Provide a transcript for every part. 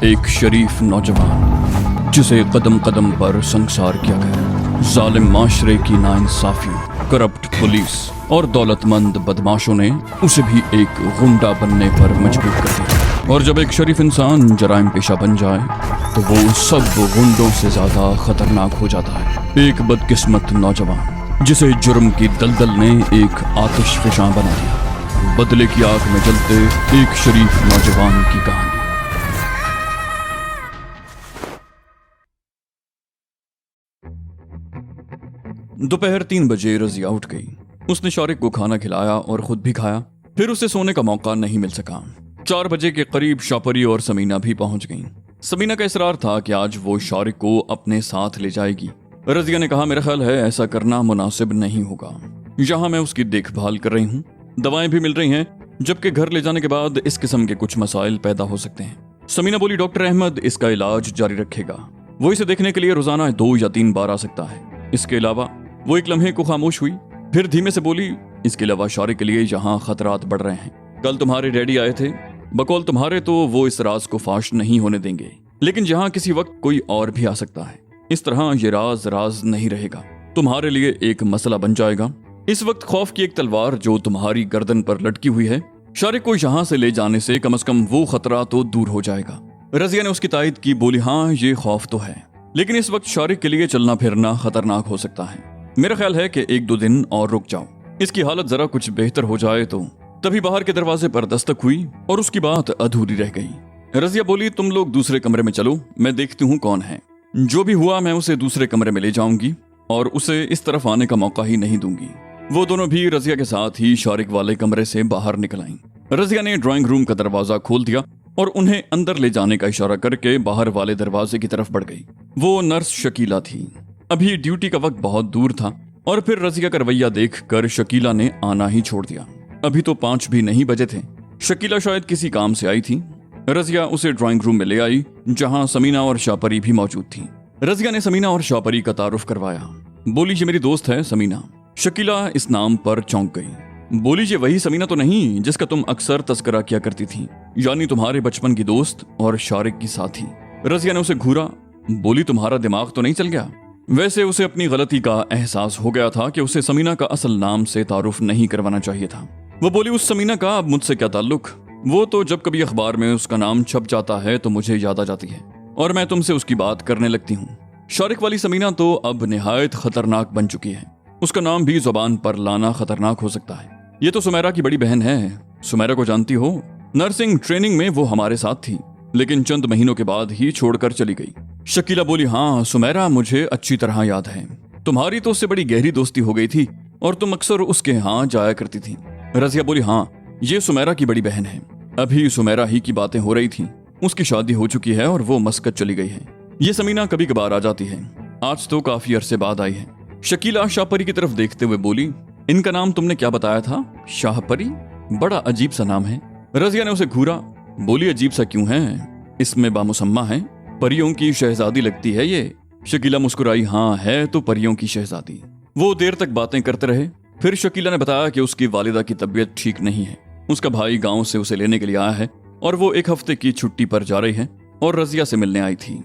एक शरीफ नौजवान जिसे कदम कदम पर संसार किया गया। जालिम माशरे की नाइंसाफियों, करप्ट पुलिस और दौलतमंद बदमाशों ने उसे भी एक गुंडा बनने पर मजबूर कर दिया। और जब एक शरीफ इंसान जराइम पेशा बन जाए तो वो सब गुंडों से ज्यादा खतरनाक हो जाता है। एक बदकिस्मत नौजवान जिसे जुर्म की दलदल ने एक आतिशफशां बना दिया। बदले की आग में जलते एक शरीफ नौजवान की कहानी। दोपहर 3 बजे रजिया उठ गई। उसने शारिक को खाना खिलाया और खुद भी खाया। फिर उसे सोने का मौका नहीं मिल सका। 4 बजे के करीब शापरी और समीना भी पहुंच गईं। समीना का इसरार था कि आज वो शारिक को अपने साथ ले जाएगी। रजिया ने कहा, मेरा ख्याल है ऐसा करना मुनासिब नहीं होगा। यहाँ मैं उसकी देखभाल कर रही हूँ, दवाएं भी मिल रही हैं, जबकि घर ले जाने के बाद इस किस्म के कुछ मसाइल पैदा हो सकते हैं। समीना बोली, डॉक्टर अहमद इसका इलाज जारी रखेगा। वो इसे देखने के लिए रोजाना 2 या 3 बार आ सकता है। इसके अलावा वो एक लम्हे को खामोश हुई, फिर धीमे से बोली, इसके अलावा शारिक के लिए यहाँ खतरात बढ़ रहे हैं। कल तुम्हारे डैडी आए थे, बकौल तुम्हारे तो वो इस राज को फाश नहीं होने देंगे, लेकिन जहाँ किसी वक्त कोई और भी आ सकता है। इस तरह ये राज राज नहीं रहेगा, तुम्हारे लिए एक मसला बन जाएगा। इस वक्त खौफ की एक तलवार जो तुम्हारी गर्दन पर लटकी हुई है, शारिक को यहाँ से ले जाने से कम से कम वो खतरा तो दूर हो जाएगा। रजिया ने उसकी तायद की, बोली, हाँ ये खौफ तो है, लेकिन इस वक्त शारिक के लिए चलना फिरना खतरनाक हो सकता है। मेरा ख्याल है कि 1-2 दिन और रुक जाओ, इसकी हालत जरा कुछ बेहतर हो जाए तो। तभी बाहर के दरवाजे पर दस्तक हुई और उसकी बात अधूरी रह गई। रजिया बोली, तुम लोग दूसरे कमरे में चलो, मैं देखती हूँ कौन है। जो भी हुआ मैं उसे दूसरे कमरे में ले जाऊंगी और उसे इस तरफ आने का मौका ही नहीं दूंगी। वो दोनों भी रजिया के साथ ही शारिक वाले कमरे से बाहर निकल आईं। रजिया ने ड्राइंग रूम का दरवाजा खोल दिया और उन्हें अंदर ले जाने का इशारा करके बाहर वाले दरवाजे की तरफ बढ़ गई। वो नर्स शकीला थी। अभी ड्यूटी का वक्त बहुत दूर था और फिर रजिया का रवैया देखकर शकीला ने आना ही छोड़ दिया। अभी तो 5 भी नहीं बजे थे। शकीला शायद किसी काम से आई थी। रजिया उसे ड्राइंग रूम में ले आई जहां समीना और शापरी भी मौजूद थी। रजिया ने समीना और शापरी का तारुफ करवाया। बोली, ये मेरी दोस्त है समीना। शकीला इस नाम पर चौंक गई। बोली, ये वही समीना तो नहीं जिसका तुम अक्सर तस्करा किया करती थी, यानी तुम्हारे बचपन की दोस्त और शारिक की साथी। रजिया ने उसे घूरा। बोली, तुम्हारा दिमाग तो नहीं चल गया? वैसे उसे अपनी गलती का एहसास हो गया था कि उसे समीना का असल नाम से तारुफ नहीं करवाना चाहिए था। वो बोली, उस समीना का अब मुझसे क्या ताल्लुक? वो तो जब कभी अखबार में उसका नाम छप जाता है तो मुझे याद आ जाती है और मैं तुमसे उसकी बात करने लगती हूँ। शारिक वाली समीना तो अब निहायत खतरनाक बन चुकी है। उसका नाम भी जुबान पर लाना खतरनाक हो सकता है। ये तो सुमेरा की बड़ी बहन है। सुमेरा को जानती हो? नर्सिंग ट्रेनिंग में वो हमारे साथ थी, लेकिन चंद महीनों के बाद ही छोड़कर चली गई। शकीला बोली, हाँ सुमेरा मुझे अच्छी तरह याद है। तुम्हारी तो उससे बड़ी गहरी दोस्ती हो गई थी और तुम अक्सर उसके यहाँ जाया करती थी। रजिया बोली, हाँ ये सुमेरा की बड़ी बहन है। अभी सुमेरा ही की बातें हो रही थी। उसकी शादी हो चुकी है और वो मस्कत चली गई है। ये समीना कभी कभार आ जाती है, आज तो काफी अरसे बाद आई है। शकीला शाहपरी की तरफ देखते हुए बोली, इनका नाम तुमने क्या बताया था? शाहपरी? बड़ा अजीब सा नाम है। रजिया ने उसे घूरा। बोली, अजीब सा क्यों है? इसमें बामुसम्मा है, परियों की शहजादी लगती है ये। शकीला मुस्कुराई, हाँ है तो परियों की शहजादी। वो देर तक बातें करते रहे। फिर शकीला ने बताया कि उसकी वालिदा की तबीयत ठीक नहीं है। उसका भाई गांव से उसे लेने के लिए आया है और वो 1 हफ्ते की छुट्टी पर जा रही है और रजिया से मिलने आई थी।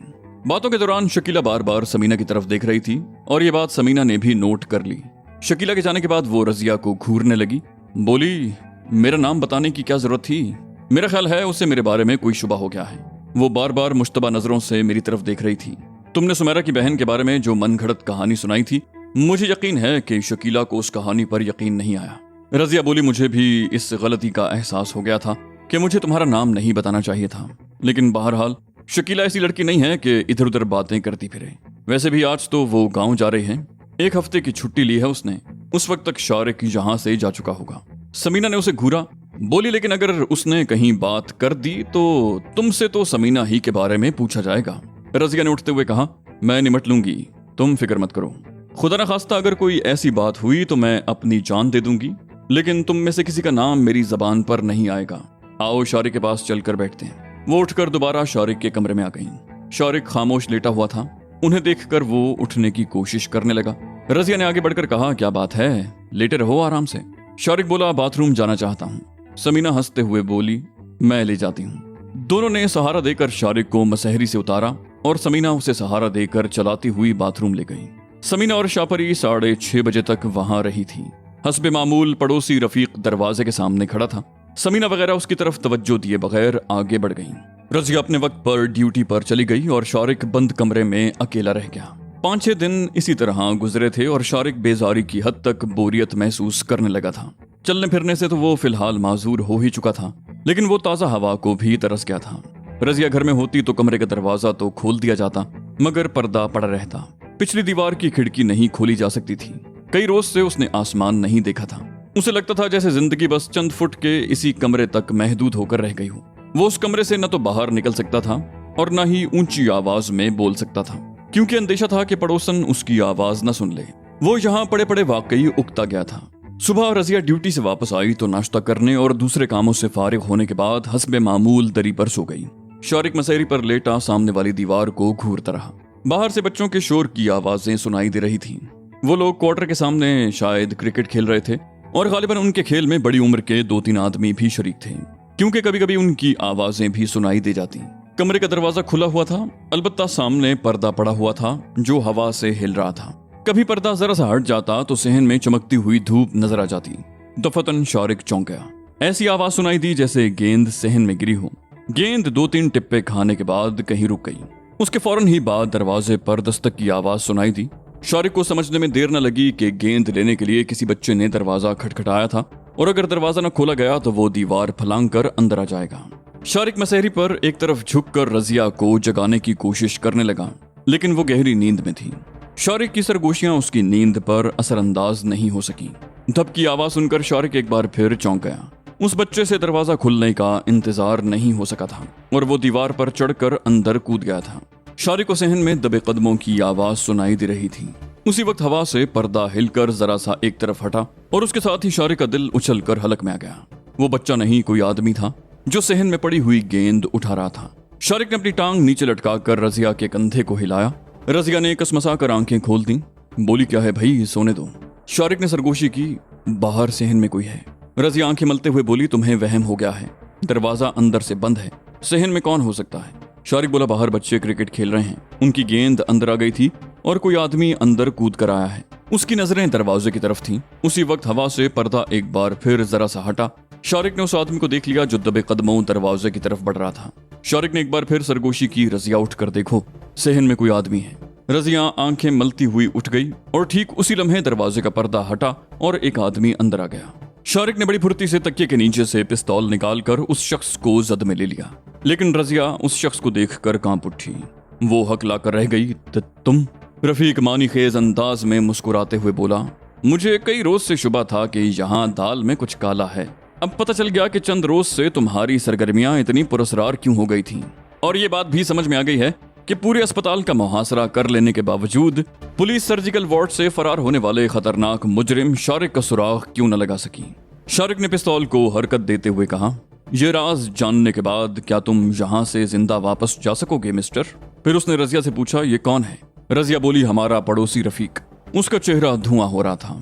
बातों के दौरान शकीला बार बार समीना की तरफ देख रही थी और ये बात समीना ने भी नोट कर ली। शकीला के जाने के बाद वो रजिया को घूरने लगी। बोली, मेरा नाम बताने की क्या जरूरत थी? मेरा ख्याल है उसे मेरे बारे में कोई शुबा हो गया है। वो बार बार मुश्तबा नजरों से मेरी तरफ देख रही थी। तुमने सुमेरा की बहन के बारे में जो मनगढ़ंत कहानी सुनाई थी, मुझे यकीन है कि शकीला को उस कहानी पर यकीन नहीं आया। रजिया बोली, मुझे भी इस गलती का एहसास हो गया था कि मुझे तुम्हारा नाम नहीं बताना चाहिए था, लेकिन बहरहाल शकीला ऐसी लड़की नहीं है कि इधर उधर बातें करती फिरे। वैसे भी आज तो वो गाँव जा रही है, 1 हफ्ते की छुट्टी ली है उसने। उस वक्त तक शारिक यहाँ से जा चुका होगा। समीना ने उसे घूरा। बोली, लेकिन अगर उसने कहीं बात कर दी तो तुमसे तो समीना ही के बारे में पूछा जाएगा। रजिया ने उठते हुए कहा, मैं निमट लूंगी, तुम फिक्र मत करो। खुदा न खास्ता अगर कोई ऐसी बात हुई तो मैं अपनी जान दे दूंगी, लेकिन तुम में से किसी का नाम मेरी जबान पर नहीं आएगा। आओ शारिक के पास चलकर बैठते हैं। वो उठकर दोबारा शारिक के कमरे में आ गईं। शारिक खामोश लेटा हुआ था। उन्हें देखकर वो उठने की कोशिश करने लगा। रजिया ने आगे बढ़कर कहा, क्या बात है, लेटे रहो आराम से। शारिक बोला, बाथरूम जाना चाहता हूँ। समीना हंसते हुए बोली, मैं ले जाती हूँ। दोनों ने सहारा देकर शारिक को मसहरी से उतारा और समीना उसे सहारा देकर चलाती हुई बाथरूम ले गई। समीना और शापरी 6:30 बजे तक वहां रही थी। हस्बे मामूल पड़ोसी रफीक दरवाजे के सामने खड़ा था। समीना वगैरह उसकी तरफ तवज्जो दिए बगैर आगे बढ़ गईं। रजिया अपने वक्त पर ड्यूटी पर चली गई और शारिक बंद कमरे में अकेला रह गया। 5-6 दिन इसी तरह गुजरे थे और शारिक बेजारी की हद तक बोरियत महसूस करने लगा था। चलने फिरने से तो वो फिलहाल माजूर हो ही चुका था, लेकिन वो ताजा हवा को भी तरस गया था। रजिया घर में होती तो कमरे का दरवाजा तो खोल दिया जाता, मगर पर्दा पड़ा रहता। पिछली दीवार की खिड़की नहीं खोली जा सकती थी। कई रोज से उसने आसमान नहीं देखा था। उसे लगता था जैसे जिंदगी बस चंद फुट के इसी कमरे तक महदूद होकर रह गई हो। वो उस कमरे से न तो बाहर निकल सकता था और न ही ऊंची आवाज में बोल सकता था, क्योंकि अंदेशा था कि पड़ोसन उसकी आवाज न सुन ले। वो यहाँ पड़े पड़े वाकई उकता गया था। सुबह रजिया ड्यूटी से वापस आई तो नाश्ता करने और दूसरे कामों से फारिग होने के बाद हस्बे मामूल दरी पर सो गई। शारिक मसहरी पर लेटा सामने वाली दीवार को घूरता रहा। बाहर से बच्चों के शोर की आवाजें सुनाई दे रही थीं। वो लोग क्वार्टर के सामने शायद क्रिकेट खेल रहे थे और गालिबन उनके खेल में बड़ी उम्र के 2-3 आदमी भी शरीक थे, क्योंकि कभी कभी उनकी आवाजें भी सुनाई दे जाती। कमरे का दरवाजा खुला हुआ था, अलबत्ता सामने पर्दा पड़ा हुआ था जो हवा से हिल रहा था। कभी पर्दा जरा सा हट जाता तो सहन में चमकती हुई धूप नजर आ जाती। दफतन शारिक चौंक गया। ऐसी आवाज सुनाई दी जैसे गेंद सहन में गिरी हो। गेंद 2-3 टिप्पे खाने के बाद कहीं रुक गई। उसके फौरन ही बाद दरवाजे पर दस्तक की आवाज सुनाई दी। शारिक को समझने में देर न लगी कि गेंद लेने के लिए किसी बच्चे ने दरवाजा खटखटाया था और अगर दरवाजा न खोला गया तो वो दीवार फलांग कर अंदर आ जाएगा। शारिक मसहरी पर एक तरफ झुककर रजिया को जगाने की कोशिश करने लगा, लेकिन वो गहरी नींद में थी। शारिक की सरगोशियां उसकी नींद पर असरअंदाज नहीं हो सकी। धप की आवाज सुनकर शारिक एक बार फिर चौंक गया। उस बच्चे से दरवाजा खुलने का इंतजार नहीं हो सका था और वो दीवार पर चढ़कर अंदर कूद गया था। शारिक को सहन में दबे कदमों की आवाज सुनाई दे रही थी। उसी वक्त हवा से पर्दा हिलकर जरा सा एक तरफ हटा और उसके साथ ही शारिक का दिल उछलकर हलक में आ गया। वो बच्चा नहीं, कोई आदमी था जो सहन में पड़ी हुई गेंद उठा रहा था। शारिक ने अपनी टांग नीचे लटकाकर रजिया के कंधे को हिलाया। रजिया ने कसमसा कर आंखें खोल दी। बोली, क्या है भाई, सोने दो। शारिक ने सरगोशी की, बाहर सहन में कोई है। रजिया आंखें मलते हुए बोली, तुम्हें वहम हो गया है, दरवाजा अंदर से बंद है, सहन में कौन हो सकता है। शारिक बोला, बाहर बच्चे क्रिकेट खेल रहे हैं, उनकी गेंद अंदर आ गई थी और कोई आदमी अंदर कूद कर आया है। उसकी नजरें दरवाजे की तरफ थीं। उसी वक्त हवा से पर्दा एक बार फिर जरा सा हटा। शारिक ने उस आदमी को देख लिया जो दबे कदमों दरवाजे की तरफ बढ़ रहा था। शारिक ने एक बार फिर सरगोशी की, रजिया उठ कर देखो, सहन में कोई आदमी है। रजिया आंखें मलती हुई उठ गई और ठीक उसी लम्हे दरवाजे का पर्दा हटा और एक आदमी अंदर आ गया। शारिक ने बड़ी फुर्ती से तकिए के नीचे से पिस्तौल निकालकर उस शख्स को जद में ले लिया, लेकिन रजिया उस शख्स को देखकर कांप उठी। वो हकला कर रह गई। तुम? रफीक मानी खेज अंदाज में मुस्कुराते हुए बोला, मुझे कई रोज से शुबा था कि यहाँ दाल में कुछ काला है। अब पता चल गया कि चंद रोज से तुम्हारी सरगर्मियां इतनी पुरस्कार क्यों हो गई थीं। और ये बात भी समझ में आ गई है कि पूरे अस्पताल का मुहासरा कर लेने के बावजूद पुलिस सर्जिकल वार्ड से फरार होने वाले खतरनाक मुजरिम शारिक का सुराग क्यों न लगा सकी। शारिक ने पिस्तौल को हरकत देते हुए कहा, ये राज जानने के बाद क्या तुम यहाँ से जिंदा वापस जा सकोगे मिस्टर? फिर उसने रजिया से पूछा, ये कौन है? रजिया बोली, हमारा पड़ोसी रफीक। उसका चेहरा धुआं हो रहा था।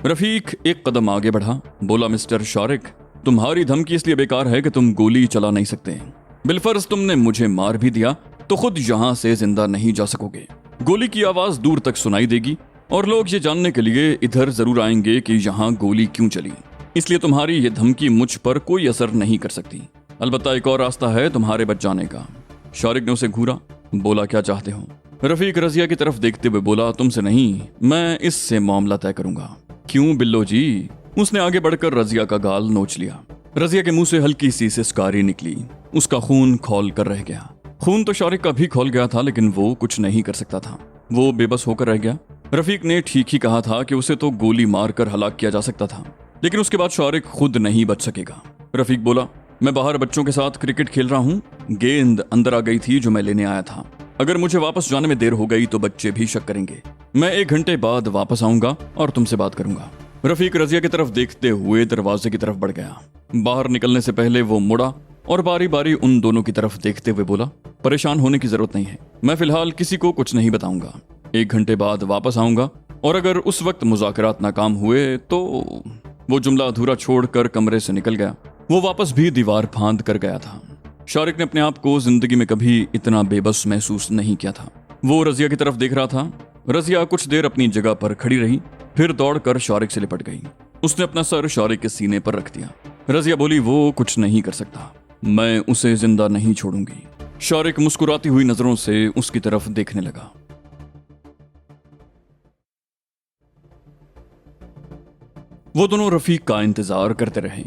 रफीक एक कदम आगे बढ़ा, बोला, मिस्टर शारिक, तुम्हारी धमकी इसलिए बेकार है कि तुम गोली चला नहीं सकते। बिलफर्ज तुमने मुझे मार भी दिया तो खुद यहाँ से जिंदा नहीं जा सकोगे। गोली की आवाज दूर तक सुनाई देगी और लोग ये जानने के लिए इधर जरूर आएंगे कि यहाँ गोली क्यों चली। इसलिए तुम्हारी ये धमकी मुझ पर कोई असर नहीं कर सकती। अलबत्ता एक और रास्ता है तुम्हारे बच जाने का। शारिक ने उसे घूरा, बोला, क्या चाहते हो? रफीक रजिया की तरफ देखते हुए बोला, तुमसे नहीं, मैं इससे मामला तय करूंगा। क्यों बिल्लो जी? उसने आगे बढ़कर रजिया का गाल नोच लिया। रजिया के मुंह से हल्की सी सिसकारी निकली। उसका खून खौल कर रह गया। खून तो शारिक का भी खौल गया था, लेकिन वो कुछ नहीं कर सकता था। वो बेबस होकर रह गया। रफीक ने ठीक ही कहा था कि उसे तो गोली मारकर हलाक किया जा सकता था, लेकिन उसके बाद शारिक खुद नहीं बच सकेगा। रफीक बोला, मैं बाहर बच्चों के साथ क्रिकेट खेल रहा हूँ, गेंद अंदर आ गई थी जो मैं लेने आया था। अगर मुझे वापस जाने में देर हो गई तो बच्चे भी शक करेंगे। मैं 1 घंटे बाद वापस आऊंगा और तुमसे बात करूंगा। रफीक रजिया की तरफ देखते हुए दरवाजे की तरफ बढ़ गया। बाहर निकलने से पहले वो मुड़ा और बारी बारी उन दोनों की तरफ देखते हुए बोला, परेशान होने की जरूरत नहीं है, मैं फिलहाल किसी को कुछ नहीं बताऊंगा। 1 घंटे बाद वापस आऊंगा और अगर उस वक्त मुज़ाकरात नाकाम हुए तो। वो जुमला अधूरा छोड़कर कमरे से निकल गया। वो वापस भी दीवार फांद कर गया था। शारिक ने अपने आप को जिंदगी में कभी इतना बेबस महसूस नहीं किया था। वो रजिया की तरफ देख रहा था। रजिया कुछ देर अपनी जगह पर खड़ी रही, फिर दौड़कर शारिक से लिपट गई। उसने अपना सर शारिक के सीने पर रख दिया। रजिया बोली, वो कुछ नहीं कर सकता, मैं उसे जिंदा नहीं छोड़ूंगी। शारिक मुस्कुराती हुई नजरों से उसकी तरफ देखने लगा। वो दोनों रफीक का इंतजार करते रहे।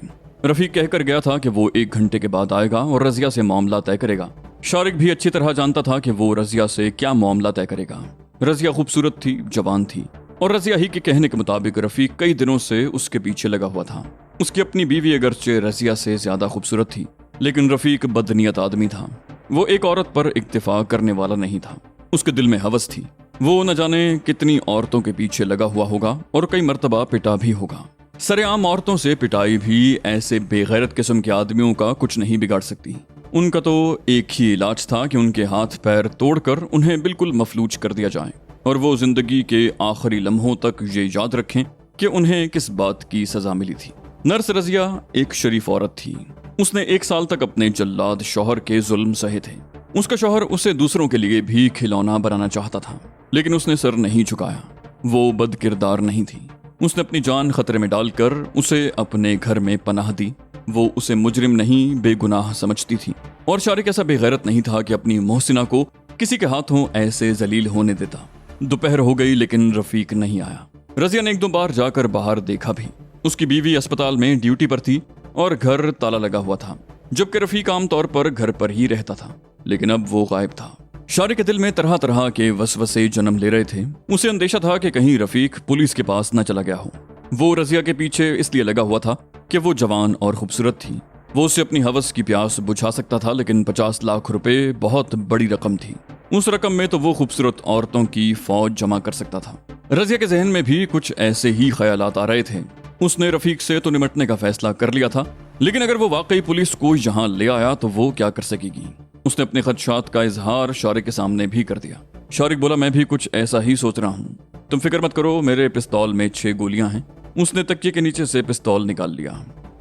रफीक कहकर गया था कि वो 1 घंटे के बाद आएगा और रजिया से मामला तय करेगा। शारिक भी अच्छी तरह जानता था कि वो रजिया से क्या मामला तय करेगा। रजिया खूबसूरत थी, जवान थी, और रजिया ही के कहने के मुताबिक रफीक कई दिनों से उसके पीछे लगा हुआ था। उसकी अपनी बीवी अगरचे रजिया से ज्यादा खूबसूरत थी, लेकिन रफीक बदनीयत आदमी था। वो एक औरत पर इक्तिफा करने वाला नहीं था। उसके दिल में हवस थी। वो न जाने कितनी औरतों के पीछे लगा हुआ होगा और कई मर्तबा पिटा भी होगा। सरेआम औरतों से पिटाई भी ऐसे बेगैरत किस्म के आदमियों का कुछ नहीं बिगाड़ सकती। उनका तो एक ही इलाज था कि उनके हाथ पैर तोड़कर उन्हें बिल्कुल मफलूज कर दिया जाए और वो जिंदगी के आखिरी लम्हों तक ये याद रखें कि उन्हें किस बात की सजा मिली थी। नर्स रजिया एक शरीफ औरत थी। उसने 1 साल तक अपने जल्लाद शौहर के जुल्म सहे थे। उसका शौहर उसे दूसरों के लिए भी खिलौना बनाना चाहता था, लेकिन उसने सर नहीं झुकाया। वो बदकिरदार नहीं थी। उसने अपनी जान खतरे में डालकर उसे अपने घर में पनाह दी। वो उसे मुजरिम नहीं, बेगुनाह समझती थी, और शारिक ऐसा बेगैरत नहीं था कि अपनी मोहसिना को किसी के हाथों ऐसे जलील होने देता। दोपहर हो गई, लेकिन रफीक नहीं आया। रजिया ने 1-2 बार जाकर बाहर देखा भी। उसकी बीवी अस्पताल में ड्यूटी पर थी और घर ताला लगा हुआ था, जबकि रफीक आमतौर पर घर पर ही रहता था, लेकिन अब वो गायब था। शारिक के दिल में तरह तरह के वसवसे जन्म ले रहे थे। उसे अंदेशा था कि कहीं रफीक पुलिस के पास न चला गया हो। वो रजिया के पीछे इसलिए लगा हुआ था कि वो जवान और खूबसूरत थी। वो उसे अपनी हवस की प्यास बुझा सकता था, लेकिन 50 लाख रुपए बहुत बड़ी रकम थी। उस रकम में तो वो खूबसूरत औरतों की फौज जमा कर सकता था। रजिया के जहन में भी कुछ ऐसे ही ख्यालात आ रहे थे। उसने रफीक से तो निमटने का फैसला कर लिया था, लेकिन अगर वो वाकई पुलिस को यहाँ ले आया तो वो क्या कर सकेगी। उसने अपने खदशात का इजहार शारिक के सामने भी कर दिया। शारिक बोला, मैं भी कुछ ऐसा ही सोच रहा हूँ, तुम फिक्र मत करो, मेरे पिस्तौल में 6 गोलियां हैं। उसने तकिए के नीचे से पिस्तौल निकाल लिया।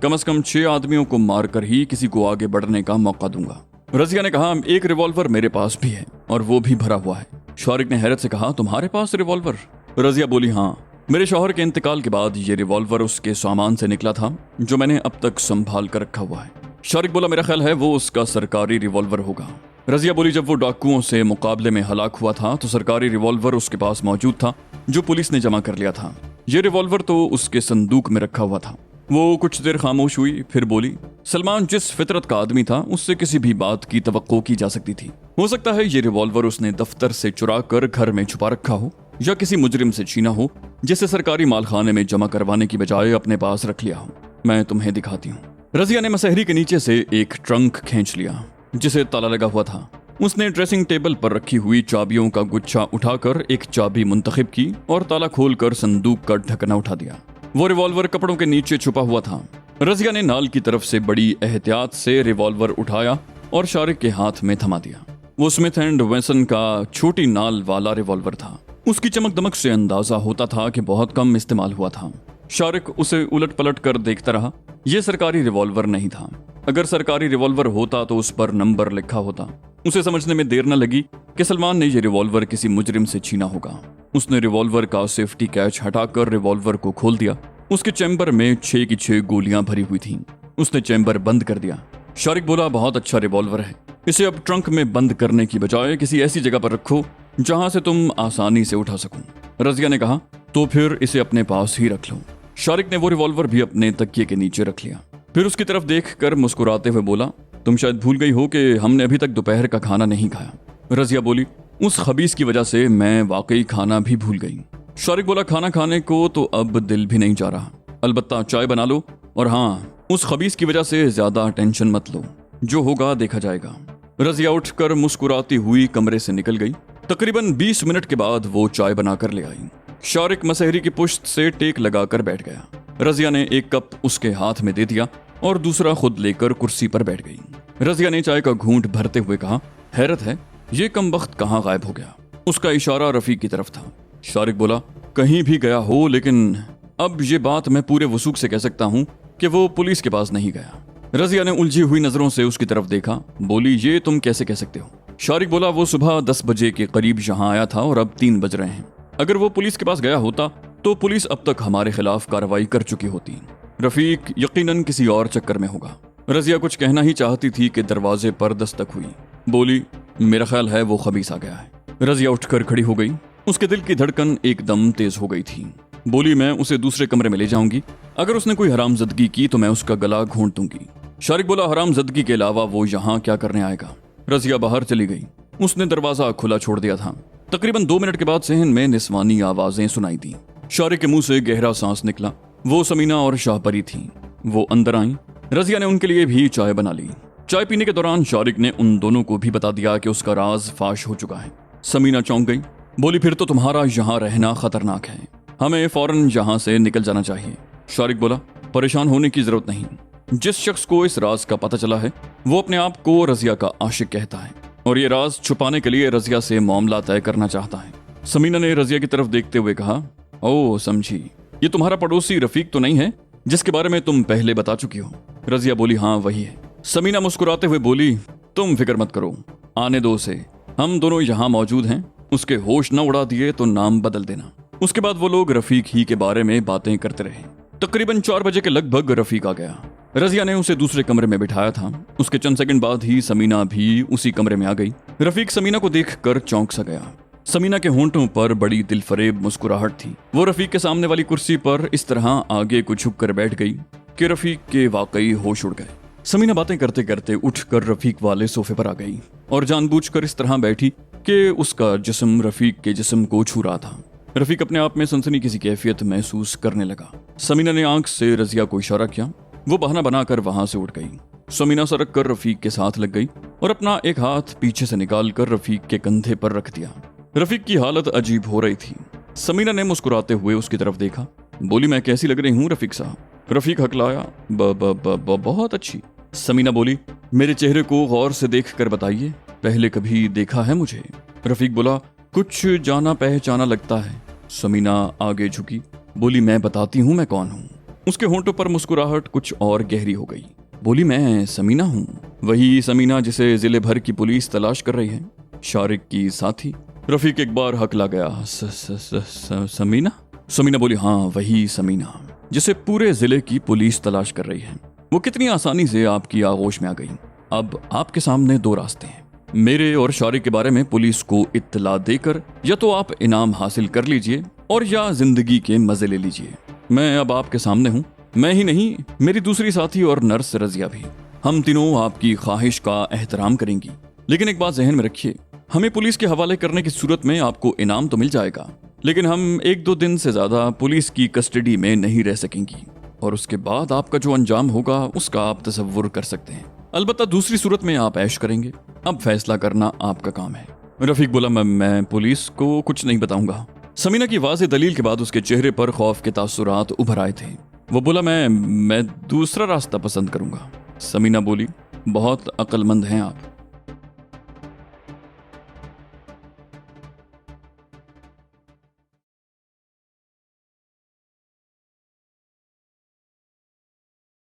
कम से कम 6 आदमियों को मारकर ही किसी को आगे बढ़ने का मौका दूंगा। रजिया ने कहा, 1 रिवॉल्वर मेरे पास भी है और वो भी भरा हुआ है। शारिक ने हैरत से कहा, तुम्हारे पास रिवॉल्वर? रजिया बोली, हाँ, मेरे शौहर के इंतकाल के बाद ये रिवॉल्वर उसके सामान से निकला था, जो मैंने अब तक संभाल कर रखा हुआ है। शारिक बोला, मेरा ख्याल है वो उसका सरकारी रिवॉल्वर होगा। रजिया बोली, जब वो डाकुओं से मुकाबले में हलाक हुआ था तो सरकारी रिवॉल्वर उसके पास मौजूद था, जो पुलिस ने जमा कर लिया था। ये रिवॉल्वर तो उसके संदूक में रखा हुआ था। वो कुछ देर खामोश हुई, फिर बोली, सलमान जिस फितरत का आदमी था, उससे किसी भी बात की तवक्को की जा सकती थी। हो सकता है ये रिवॉल्वर उसने दफ्तर से चुरा कर घर में छुपा रखा हो, या किसी मुजरिम से छीना हो, जिसे सरकारी मालखाने में जमा करवाने की बजाय अपने पास रख लिया हो। मैं तुम्हें दिखाती हूँ। रजिया ने मसहरी के नीचे से एक ट्रंक खींच लिया, जिसे ताला लगा हुआ था। उसने ड्रेसिंग टेबल पर रखी हुई चाबियों का गुच्छा उठाकर एक चाबी मुंतखब की और ताला खोलकर संदूक का ढकना उठा दिया। वो रिवॉल्वर कपड़ों के नीचे छुपा हुआ था। रजिया ने नाल की तरफ से बड़ी एहतियात से रिवॉल्वर उठाया और शारिक के हाथ में थमा दिया। वो स्मिथ एंड वेसन का छोटी नाल वाला रिवॉल्वर था। उसकी चमक दमक से अंदाजा होता था कि बहुत कम इस्तेमाल हुआ था। शारिक उसे उलट पलट कर देखता रहा। यह सरकारी रिवॉल्वर नहीं था। अगर सरकारी रिवॉल्वर होता तो उस पर नंबर लिखा होता। उसे समझने में देर न लगी कि सलमान ने यह रिवॉल्वर किसी मुजरिम से छीना होगा। उसने रिवॉल्वर का सेफ्टी कैच हटाकर रिवॉल्वर को खोल दिया। उसके चैम्बर में 6 की 6 गोलियां भरी हुई थीं। उसने चैम्बर बंद कर दिया। शारिक बोला, बहुत अच्छा रिवॉल्वर है, इसे अब ट्रंक में बंद करने की बजाय किसी ऐसी जगह पर रखो जहां से तुम आसानी से उठा सको। रजिया ने कहा, तो फिर इसे अपने पास ही रख लो। शारिक ने वो रिवॉल्वर भी अपने तकिए के नीचे रख लिया। फिर उसकी तरफ देखकर मुस्कुराते हुए बोला, तुम शायद भूल गई हो कि हमने अभी तक दोपहर का खाना नहीं खाया। रजिया बोली, उस खबीस की वजह से मैं वाकई खाना भी भूल गई। शारिक बोला, खाना खाने को तो अब दिल भी नहीं जा रहा, अलबत्ता चाय बना लो, और हाँ, उस खबीस की वजह से ज्यादा टेंशन मत लो, जो होगा देखा जाएगा। रजिया उठकर मुस्कुराती हुई कमरे से निकल गई। तकरीबन 20 मिनट के बाद वो चाय बनाकर ले आई। शारिक मसहरी की पुश्त से टेक लगाकर बैठ गया। रजिया ने एक कप उसके हाथ में दे दिया और दूसरा खुद लेकर कुर्सी पर बैठ गई। रजिया ने चाय का घूंट भरते हुए कहा, हैरत है, ये कमबख्त कहाँ गायब हो गया। उसका इशारा रफीक की तरफ था। शारिक बोला, कहीं भी गया हो, लेकिन अब ये बात मैं पूरे वसूख से कह सकता हूँ कि वो पुलिस के पास नहीं गया। रजिया ने उलझी हुई नजरों से उसकी तरफ देखा। बोली, ये तुम कैसे कह सकते हो? शारिक बोला, वो सुबह 10 बजे के करीब यहाँ आया था और अब 3 बज रहे हैं। अगर वो पुलिस के पास गया होता तो पुलिस अब तक हमारे खिलाफ कार्रवाई कर चुकी होती। रफीक यकीनन किसी और चक्कर में होगा। रजिया कुछ कहना ही चाहती थी कि दरवाजे पर दस्तक हुई। बोली, मेरा ख्याल है वो खबीस आ गया है। रजिया उठकर खड़ी हो गई। उसके दिल की धड़कन एकदम तेज हो गई थी। बोली, मैं उसे दूसरे कमरे में ले जाऊंगी। अगर उसने कोई हरामजदगी की तो मैं उसका गला घोंट दूंगी। शारिक बोला, हरामजदगी के अलावा वो यहाँ क्या करने आएगा? रजिया बाहर चली गई। उसने दरवाजा खुला छोड़ दिया था। तकरीबन 2 मिनट के बाद सहन में निस्वानी आवाजें सुनाई दी। शारिक के मुंह से गहरा सांस निकला। वो समीना और शाहपरी थी। वो अंदर आई। रजिया ने उनके लिए भी चाय बना ली। चाय पीने के दौरान शारिक ने उन दोनों को भी बता दिया कि उसका राज फाश हो चुका है। समीना चौंक गई। बोली, फिर तो तुम्हारा यहाँ रहना खतरनाक है। हमें फौरन यहाँ से निकल जाना चाहिए। शारिक बोला, परेशान होने की जरूरत नहीं। जिस शख्स को इस राज का पता चला है वो अपने आप को रजिया का आशिक कहता है और ये राज छुपाने के लिए रजिया से मामला तय करना चाहता है। समीना ने रजिया की तरफ देखते हुए कहा, ओह समझी, ये तुम्हारा पड़ोसी रफीक तो नहीं है जिसके बारे में तुम पहले बता चुकी हो? रजिया बोली, हाँ वही है। समीना मुस्कुराते हुए बोली, तुम फिक्र मत करो, आने दो उसे, हम दोनों यहाँ मौजूद हैं। उसके होश न उड़ा दिए तो नाम बदल देना। उसके बाद वो लोग रफीक ही के बारे में बातें करते रहे। तकरीबन 4 बजे के लगभग रफीक आ गया। रजिया ने उसे दूसरे कमरे में बिठाया था। उसके चंद सेकंड बाद ही समीना भी उसी कमरे में आ गई। रफीक समीना को देखकर चौंक सा गया। समीना के होंठों पर बड़ी दिलफरेब मुस्कुराहट थी। वो रफीक के सामने वाली कुर्सी पर इस तरह आगे को झुक कर बैठ गई कि रफीक के वाकई होश उड़ गए। समीना बातें करते करते उठकर रफीक वाले सोफे पर आ गई और जानबूझकर इस तरह बैठी कि उसका जिस्म रफीक के जिस्म को छू रहा था। रफीक अपने आप में सनसनी किसी कैफियत महसूस करने लगा। समीना ने आंख से रजिया को इशारा किया। वो बहाना बनाकर वहां से उठ गई। समीना सरक कर रफीक के साथ लग गई और अपना एक हाथ पीछे से निकालकर रफीक के कंधे पर रख दिया। रफीक की हालत अजीब हो रही थी। समीना ने मुस्कुराते हुए उसकी तरफ देखा। बोली, मैं कैसी लग रही हूँ रफीक साहब? रफीक हकलाया, बहुत अच्छी। समीना बोली, मेरे चेहरे को गौर से देख कर बताइए, पहले कभी देखा है मुझे? रफीक बोला, कुछ जाना पहचाना लगता है। समीना आगे झुकी। बोली, मैं बताती हूँ मैं कौन हूँ। उसके होंठों पर मुस्कुराहट कुछ और गहरी हो गई। बोली, मैं समीना हूँ, वही समीना जिसे जिले भर की पुलिस तलाश कर रही है, शारिक की साथी। रफीक एक बार हकला गया। समीना? समीना बोली, हाँ वही समीना जिसे पूरे जिले की पुलिस तलाश कर रही है। वो कितनी आसानी से आपकी आगोश में आ गई। अब आपके सामने 2 रास्ते हैं। मेरे और शारिक के बारे में पुलिस को इत्तला देकर या तो आप इनाम हासिल कर लीजिए और या जिंदगी के मजे ले लीजिए। मैं अब आपके सामने हूँ। मैं ही नहीं, मेरी दूसरी साथी और नर्स रजिया भी। हम तीनों आपकी ख्वाहिश का एहतराम करेंगी, लेकिन एक बात जहन में रखिए, हमें पुलिस के हवाले करने की सूरत में आपको इनाम तो मिल जाएगा, लेकिन हम 1-2 दिन से ज्यादा पुलिस की कस्टडी में नहीं रह सकेंगी और उसके बाद आपका जो अंजाम होगा उसका आप तसव्वुर कर सकते हैं। अलबत्ता दूसरी सूरत में आप ऐश करेंगे। अब फैसला करना आपका काम है। रफीक बोला, मैं पुलिस को कुछ नहीं बताऊंगा। समीना की वाज़ेह दलील के बाद उसके चेहरे पर खौफ के तासुरात उभर आए थे। वो बोला, मैं दूसरा रास्ता पसंद करूंगा। समीना बोली, बहुत अक्लमंद हैं आप।